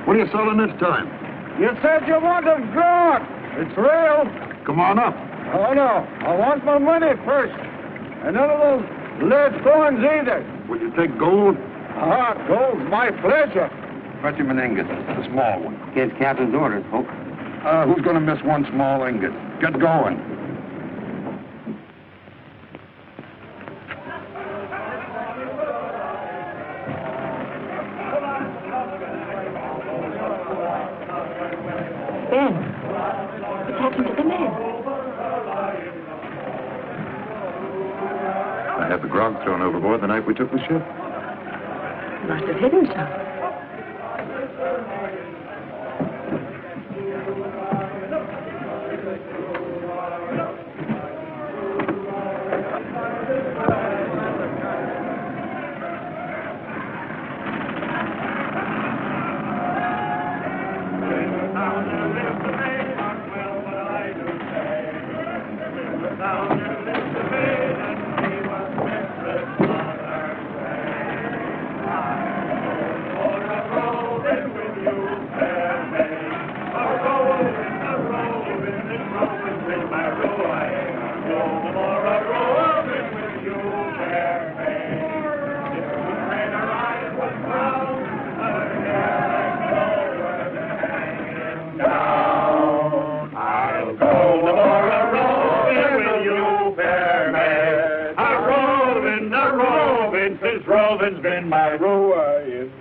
What are you selling this time? You said you wanted grog. It's real. Come on up. Oh, no. I want my money first. And none of those lead coins either. Will you take gold? Gold's my pleasure. Fetch him an ingot, a small one. Against Captain's orders, Hook. Who's going to miss one small ingot? Get going. Ben, what's happened to the men? I had the grog thrown overboard the night we took the ship. He must have hid himself. Roving's been my ruin.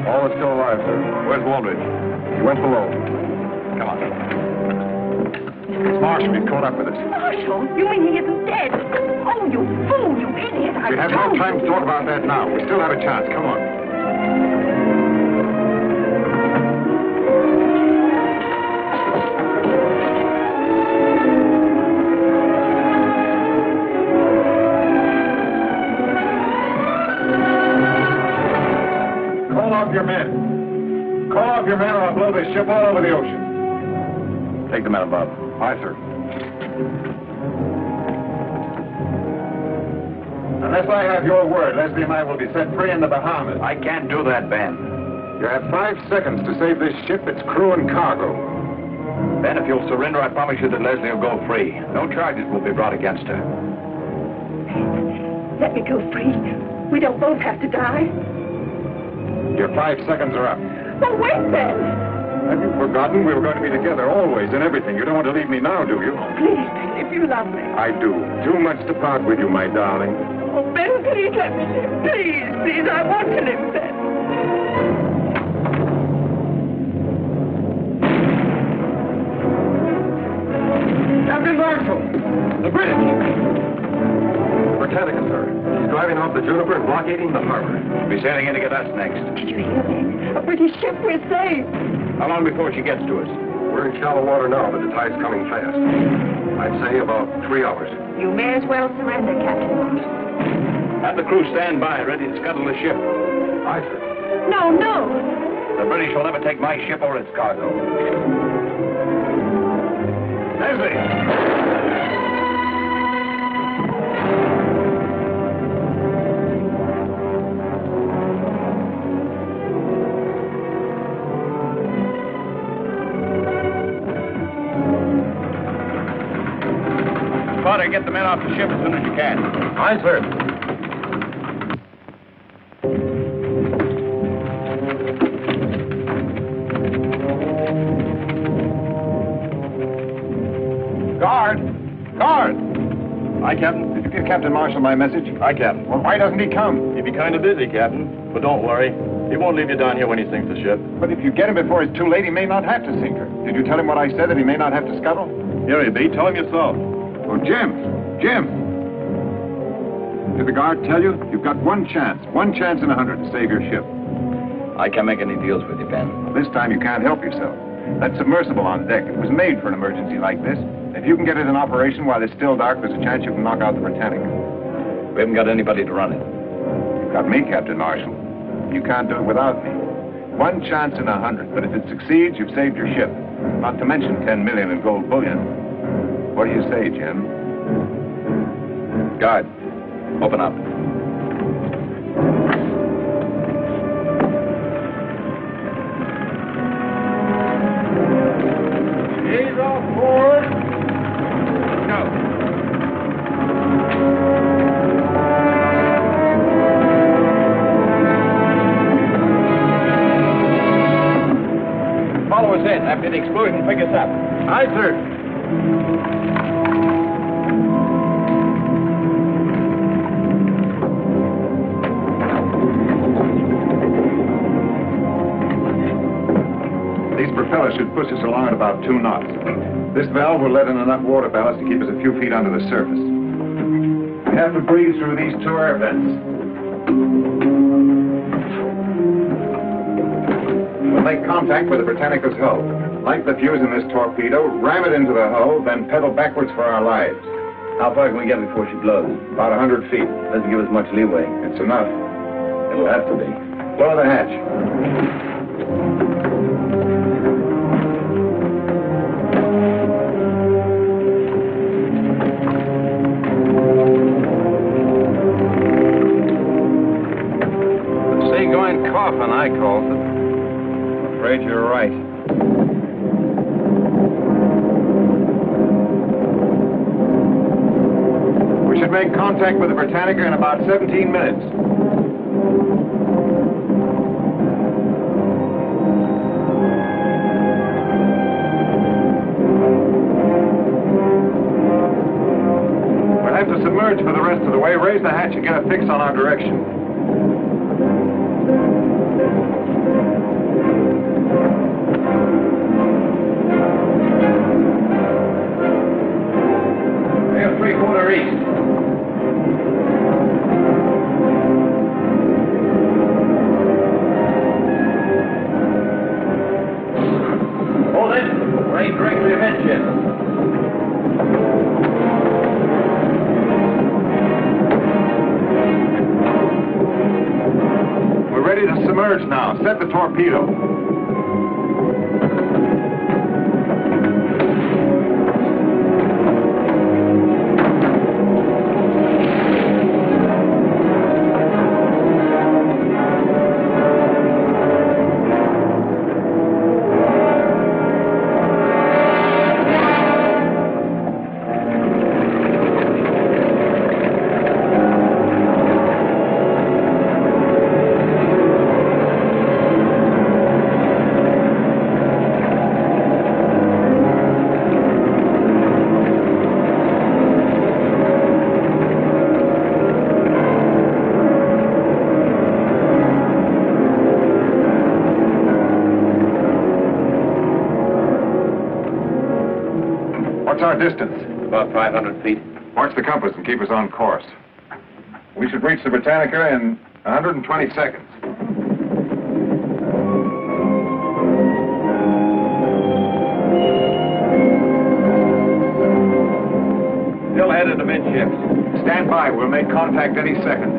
All is still alive, sir. Where's Waldridge? He went below. Come on. It's Marshall. He's caught up with us. Marshall? You mean he isn't dead? Oh, you fool, you idiot. We have no time to talk about that now. We still have a chance. Come on. ship all over the ocean. Take the men above. Aye, sir. Unless I have your word, Leslie and I will be set free in the Bahamas. I can't do that, Ben. You have 5 seconds to save this ship, its crew and cargo. Ben, if you'll surrender, I promise you that Leslie will go free. No charges will be brought against her. Let me go free. We don't both have to die. Your 5 seconds are up. But wait, Ben. Have you forgotten we were going to be together always in everything? You don't want to leave me now, do you? Please, Ben, if you love me. I do. Too much to part with you, my darling. Oh, Ben, please let me live. Please, please, I want to live, Ben. Captain Marshall! The British! Britannica, sir. She's driving off the Juniper and blockading the harbor. She'll be sailing in to get us next. Did you hear me? A British ship, we're saved. How long before she gets to us? We're in shallow water now, but the tide's coming fast. I'd say about 3 hours. You may as well surrender, Captain Marshall. Have the crew stand by, ready to scuttle the ship. Aye, sir. No, no. The British will never take my ship or its cargo. Leslie! Potter, get the men off the ship as soon as you can. Aye, sir. Guard! Guard! Aye, Captain. Did you give Captain Marshall my message? Aye, Captain. Well, why doesn't he come? He'd be kind of busy, Captain. But don't worry. He won't leave you down here when he sinks the ship. But if you get him before it's too late, he may not have to sink her. Did you tell him what I said, that he may not have to scuttle? Here he be. Tell him yourself. Oh, Jim! Jim! Did the guard tell you? You've got one chance in 100 to save your ship. I can't make any deals with you, Ben. This time you can't help yourself. That submersible on deck, it was made for an emergency like this. If you can get it in operation while it's still dark, there's a chance you can knock out the Britannica. We haven't got anybody to run it. You've got me, Captain Marshall. You can't do it without me. One chance in 100, but if it succeeds, you've saved your ship. Not to mention 10 million in gold bullion. What do you say, Jim? Guard, open up. Ease off board. No. Follow us in. After the explosion, pick us up. Aye, sir. These propellers should push us along at about 2 knots. This valve will let in enough water ballast to keep us a few feet under the surface. We have to breathe through these 2 air vents. We'll make contact with the Britannica's hull. Light the fuse in this torpedo, ram it into the hull, then pedal backwards for our lives. How far can we get before she blows? About 100 feet. Doesn't give us much leeway. It's enough. It'll have to be. Lower the hatch. Seagoing coffin, I calls it. I'm afraid you're right. We should make contact with the Britannica in about 17 minutes. We'll have to submerge for the rest of the way. Raise the hatch and get a fix on our direction. Sail 3/4 east. Hold it. We're aimed directly amidships. We're ready to submerge now. Set the torpedo. our distance? About 500 feet. Watch the compass and keep us on course. We should reach the Britannica in 120 seconds. Still headed amidships. Stand by. We'll make contact any second.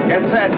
Get set.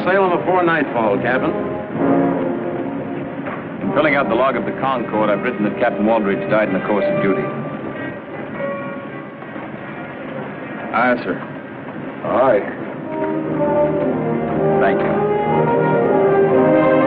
Salem before nightfall, Captain. In filling out the log of the Concord, I've written that Captain Waldridge died in the course of duty. Aye, sir. All right. Thank you.